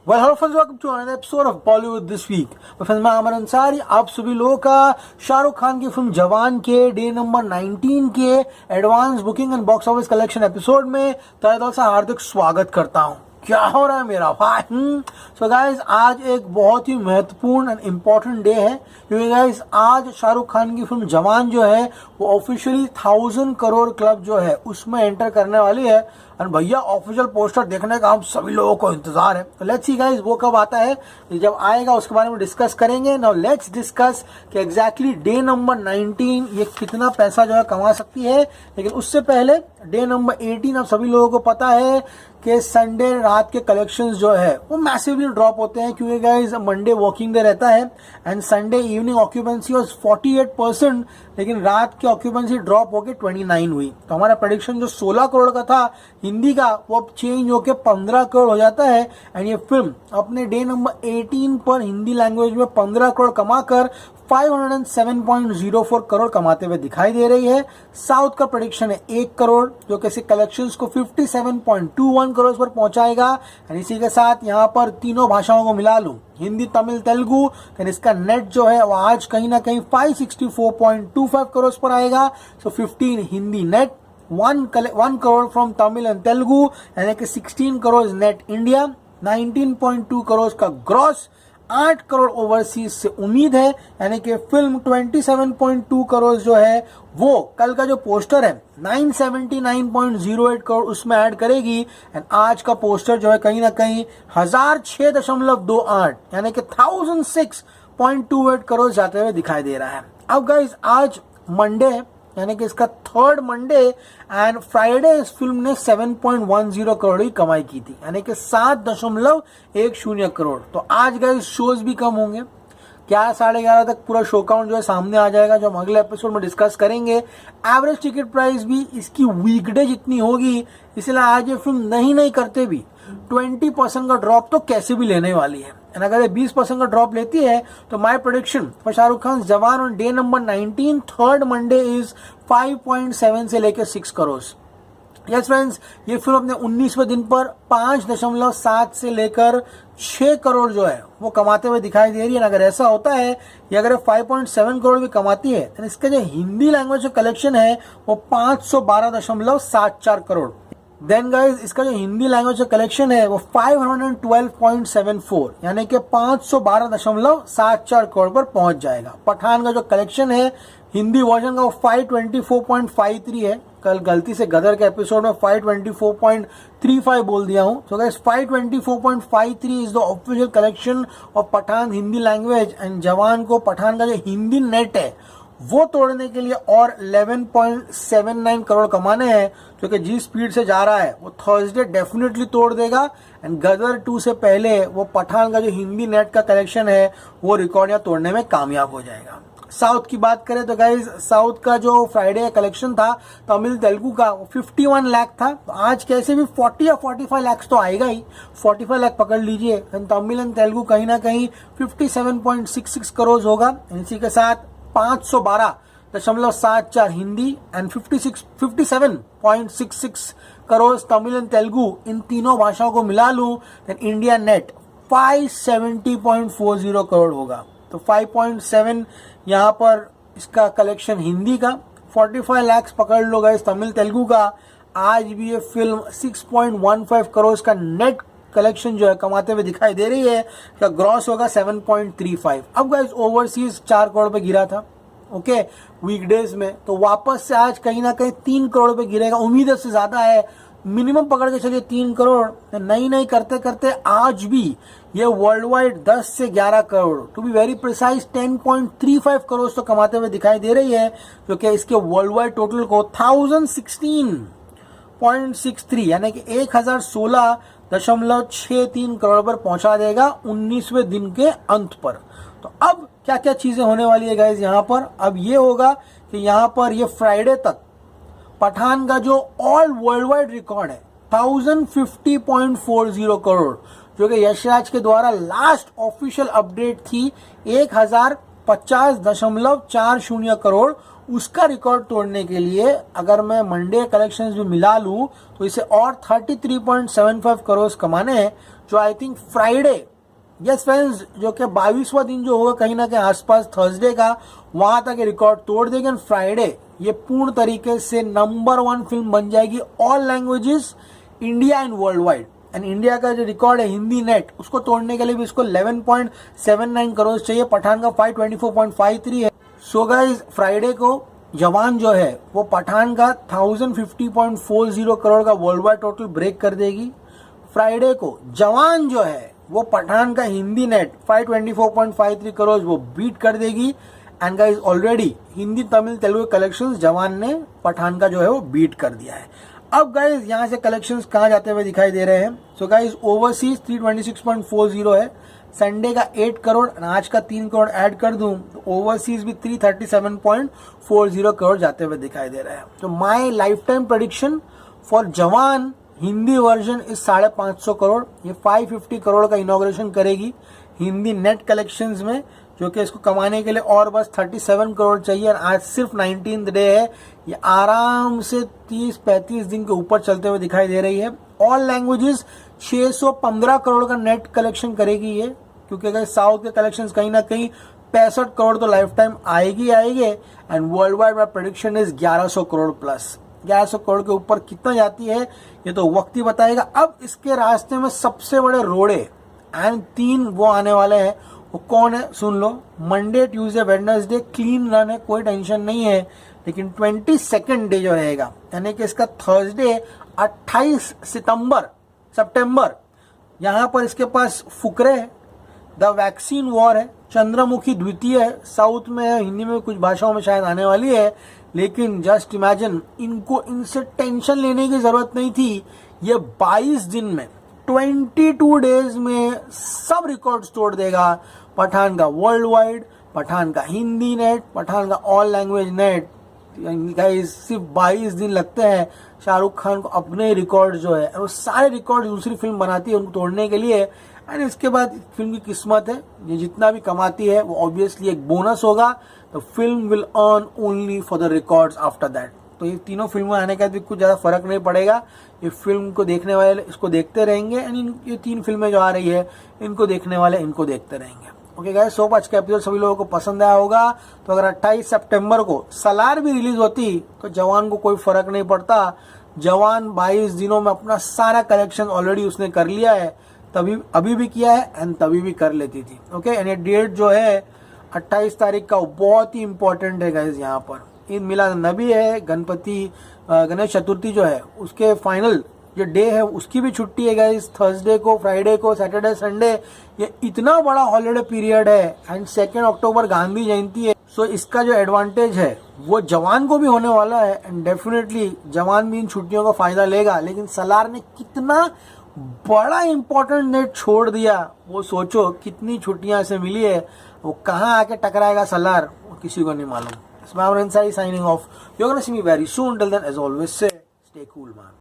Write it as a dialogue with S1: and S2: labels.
S1: Well hello friends, welcome to another episode of Bollywood this week. मैं अमर अंसारी आप सभी लोगों का शाहरुख खान की फिल्म जवान के डे नंबर 19 के advance booking and box office collection episode में तहे दिल से हार्दिक स्वागत करता हूं। क्या हो रहा है मेरा भाई? सो गाइज, आज एक बहुत ही महत्वपूर्ण एंड इम्पोर्टेंट डे है क्योंकि गाइज आज शाहरुख खान की फिल्म जवान जो है वो ऑफिशियली 1000 करोड़ क्लब जो है उसमें एंटर करने वाली है। और भैया ऑफिशियल पोस्टर देखने का हम सभी लोगों को इंतजार है। तो लेट्स सी गाइस वो कब आता है, जब आएगा उसके बारे में डिस्कस करेंगे। नाउ लेट्स डिस्कस कि एग्जैक्टली डे नंबर 19 ये कितना पैसा जो है कमा सकती है। लेकिन उससे पहले डे नंबर 18 अब सभी लोगों को पता है कि संडे रात के कलेक्शंस जो है वो मैसिवली ड्रॉप होते हैं क्योंकि गाइस मंडे वर्किंग डे रहता है and Sunday evening occupancy was 48%, लेकिन रात की ऑक्यूपेंसी ड्रॉप होकर 29 हुई। तो हमारा प्रेडिक्शन जो 16 करोड़ का था हिंदी का वो अब चेंज होकर 15 करोड़ हो जाता है। एंड ये फिल्म अपने डे नंबर 18 पर हिंदी लैंग्वेज में 15 करोड़ कमाकर 507.04 करोड़ कमाते हुए दिखाई दे रही है। साउथ का प्रेडिक्शन है 1 करोड़ जो कि कलेक्शंस को 57.21 करोड़ पर पहुंचाएगा। और इसी के साथ यहाँ पर तीनों भाषाओं को मिला लूं, हिंदी तमिल तेलुगु, इसका नेट जो है वो आज कहीं ना कहीं 564.25 करोड़ पर आएगा। सो 15 Hindi net, 1 crore from Tamil and Telugu, यानी कि 16 करोड़ नेट इंडिया, 19.2 करोड़ का ग्रॉस, 8 करोड़ ओवरसीज से उम्मीद है। यानी कि फिल्म 27.2 करोड़ जो है वो कल का जो पोस्टर है 979.08 करोड़ उसमें ऐड करेगी। एंड आज का पोस्टर जो है कहीं ना कहीं 1006.28 यानी कि 1006.28 करोड़ जाते हुए दिखाई दे रहा है। अब गाइस आज मंडे है यानी कि इसका थर्ड मंडे एंड फ्राइडे इस फिल्म ने 7.10 करोड़ की कमाई की थी, यानी कि 7.10 करोड़। तो आज गए शोज भी कम होंगे, क्या 11:30 तक पूरा शो काउंट जो है सामने आ जाएगा जो हम अगले एपिसोड में डिस्कस करेंगे। एवरेज टिकट प्राइस भी इसकी वीकडे जितनी होगी, इसलिए आज ये फिल्म नहीं करते भी 20% का ड्रॉप तो कैसे भी लेने वाली है। अगर ये 20% का ड्रॉप लेती है तो my prediction for Shahrukh Khan Jawan on day number 19 third Monday is 5.7 से लेकर 6 करोड़। यस फ्रेंड्स, ये फिल्म अपने 19वें दिन पर 5.7 से लेकर 6 करोड़ जो है वो कमाते हुए दिखाई दे रही है। अगर ऐसा होता है या अगर 5.7 करोड़ भी कमाती है तो इसका जो हिंदी लैंग्वेज जो कलेक्शन है वो 512.74 करोड़। देन गाइज इसका जो हिंदी लैंग्वेज का कलेक्शन है वो 512.74 यानी कि 512.74 करोड़ पर पहुंच जाएगा। पठान का जो कलेक्शन है हिंदी वर्जन का वो 524.53 है। कल गलती से गदर के एपिसोड में 524.35 बोल दिया हूं। So guys 524.53 is the official collection of Pathaan Hindi language. And Jawan को पठान का जो हिंदी नेट है वो तोड़ने के लिए और 11.79 करोड़ कमाने हैं, जो कि जिस स्पीड से जा रहा है वो थर्सडे डेफिनेटली तोड़ देगा। एंड गदर 2 से पहले वो पठान का जो हिंदी नेट का कलेक्शन है वो रिकॉर्ड या तोड़ने में कामयाब हो जाएगा। साउथ की बात करें तो गाइज साउथ का जो फ्राइडे का कलेक्शन था तमिल तेलुगु का वो 51 लाख था। तो आज कैसे भी 40 या 45 लाख तो आएगा ही, 45 लाख पकड़ लीजिए। तमिल एंड तेलुगु कहीं ना कहीं 57.66 करोड़ होगा। इसी के साथ 512.74 हिंदी एंड 57.66 करोड़ तमिल एंड तेलुगु, इन तीनों भाषाओं को मिला लूं देन इंडिया नेट 570.40 करोड़ होगा। तो 5.7 यहाँ पर इसका कलेक्शन हिंदी का, 45 लाख पकड़ लो गाइस तमिल तेलुगु का। आज भी ये फिल्म 6.15 करोड़ का नेट कलेक्शन जो है कमाते हुए दिखाई दे रही है। इसका ग्रॉस होगा 7.35। अब गाइस ओवरसीज 4 करोड़ पे गिरा था ओके वीकडेज में, तो वापस से आज कहीं ना कहीं 3 करोड़ पे गिरेगा। उम्मीद है उससे ज्यादा है, मिनिमम पकड़ के चलिए 3 करोड़। नहीं करते करते आज भी ये वर्ल्ड वाइड 10 से 11 crore, to be very precise 10.35 crore तो कमाते हुए दिखाई दे रही है, जो कि इसके वर्ल्ड वाइड टोटल को 1016.63 यानी कि 1016.63 करोड़ पर पहुंचा देगा 19वें दिन के अंत पर। तो अब क्या क्या चीजें होने वाली है गाइज यहाँ पर? अब ये होगा कि यहाँ पर ये फ्राइडे तक पठान का जो ऑल वर्ल्ड वाइड रिकॉर्ड है 1050.40 करोड़, जो कि यशराज के द्वारा लास्ट ऑफिशियल अपडेट थी 1050.40 करोड़, उसका रिकॉर्ड तोड़ने के लिए अगर मैं मंडे कलेक्शंस भी मिला लूं तो इसे और 33.75 करोड़ कमाने हैं, जो I think Friday, yes friends, जो कि 22वां दिन जो होगा कहीं ना कहीं आसपास थर्सडे का, वहां तक रिकॉर्ड तोड़ देगी। एंड फ्राइडे ये पूर्ण तरीके से नंबर 1 फिल्म बन जाएगी all languages, India and world wide. And India का जो रिकॉर्ड है हिंदी नेट, उसको तोड़ने के लिए भी इसको 11.79 करोड़ चाहिए। पठान का 524.53 है। सो गाइज फ्राइडे को जवान जो है वो पठान का 1050.40 करोड़ का वर्ल्ड वाइड टोटल ब्रेक कर देगी। फ्राइडे को जवान जो है वो पठान का हिंदी नेट 524.53 करोड़ वो बीट कर देगी। And guys already Hindi Tamil Telugu collections जवान ने पठान का जो है वो बीट कर दिया है। अब गाइज यहाँ से कलेक्शंस कहाँ जाते हुए दिखाई दे रहे हैं। सो गाइज ओवरसीज 326.40 है, संडे का 8 करोड़, आज का 3 करोड़ ऐड कर दूं तो ओवरसीज भी 337.40 करोड़ जाते हुए दिखाई दे रहा है। तो my life time prediction for जवान हिंदी वर्जन इस 550 करोड़, ये 550 करोड़ का इनॉग्रेशन करेगी हिंदी नेट कलेक्शंस में, जो कि इसको कमाने के लिए और बस 37 करोड़ चाहिए। और आज सिर्फ 19th डे है, ये आराम से 30-35 दिन के ऊपर चलते हुए दिखाई दे रही है। ऑल लैंग्वेजेस 615 करोड़ का नेट कलेक्शन करेगी ये, क्योंकि अगर साउथ के कलेक्शंस कहीं ना कहीं 65 करोड़ तो लाइफ टाइम आएगी। And world wide my prediction is 1100 crore plus. 1100 crore के ऊपर कितना जाती है ये तो वक्त ही बताएगा। अब इसके रास्ते में सबसे बड़े रोड़े एंड 3 वो आने वाले हैं, वो कौन है सुन लो। Monday, Tuesday, Wednesday clean run है, कोई टेंशन नहीं है। लेकिन 22nd डे जो रहेगा, यानी कि इसका थर्सडे 28 सितंबर, यहाँ पर इसके पास फुकरे है, द वैक्सीन वॉर है, चंद्रमुखी द्वितीय है, साउथ में है, हिंदी में कुछ भाषाओं में शायद आने वाली है। लेकिन जस्ट इमेजिन, इनको इनसे टेंशन लेने की जरूरत नहीं थी। ये 22 दिन में 22 डेज में सब रिकॉर्ड्स तोड़ देगा। पठान का वर्ल्ड वाइड, पठान का हिंदी नेट, पठान का ऑल लैंग्वेज नेट। गाइस सिर्फ 22 दिन लगते हैं शाहरुख खान को अपने रिकॉर्ड जो है, वो सारे रिकॉर्ड दूसरी फिल्म बनाती है उनको तोड़ने के लिए। एंड इसके बाद फिल्म की किस्मत है, ये जितना भी कमाती है वो ऑब्वियसली एक बोनस होगा। तो film will earn only for the records after that. तो ये तीनों फिल्में आने के बाद भी कुछ ज्यादा फर्क नहीं पड़ेगा। ये फिल्म को देखने वाले इसको देखते रहेंगे, एंड ये 3 फिल्में जो आ रही है इनको देखने वाले इनको देखते रहेंगे। ओके गाइस, सो आज का एपिसोड सभी लोगों को पसंद आया होगा। तो अगर 28 सितंबर को सलार भी रिलीज होती तो जवान को कोई फर्क नहीं पड़ता। जवान 22 दिनों में अपना सारा कलेक्शन ऑलरेडी उसने कर लिया है, तभी अभी भी किया है एंड तभी भी कर लेती थी। ओके, एंड ये डेट जो है 28 तारीख का बहुत ही इंपॉर्टेंट है गाइस। यहाँ पर ईद मिलाद नबी है, गणेश चतुर्थी जो है उसके फाइनल जो डे है उसकी भी छुट्टी है गाइस। थर्सडे को, फ्राइडे को, सैटरडे, संडे, ये इतना बड़ा हॉलीडे पीरियड है। एंड 2 अक्टूबर गांधी जयंती है। सो इसका जो एडवांटेज है वो जवान को भी होने वाला है, एंड डेफिनेटली जवान भी इन छुट्टियों का फायदा लेगा। लेकिन सलार ने कितना बड़ा इंपॉर्टेंट नेट छोड़ दिया, वो सोचो कितनी छुट्टियां इसे मिली है, वो कहाँ आके टकराएगा सलार, वो किसी को नहीं मालूम। Signing off. You're gonna see me very soon. Till then, as always, say, stay cool, man.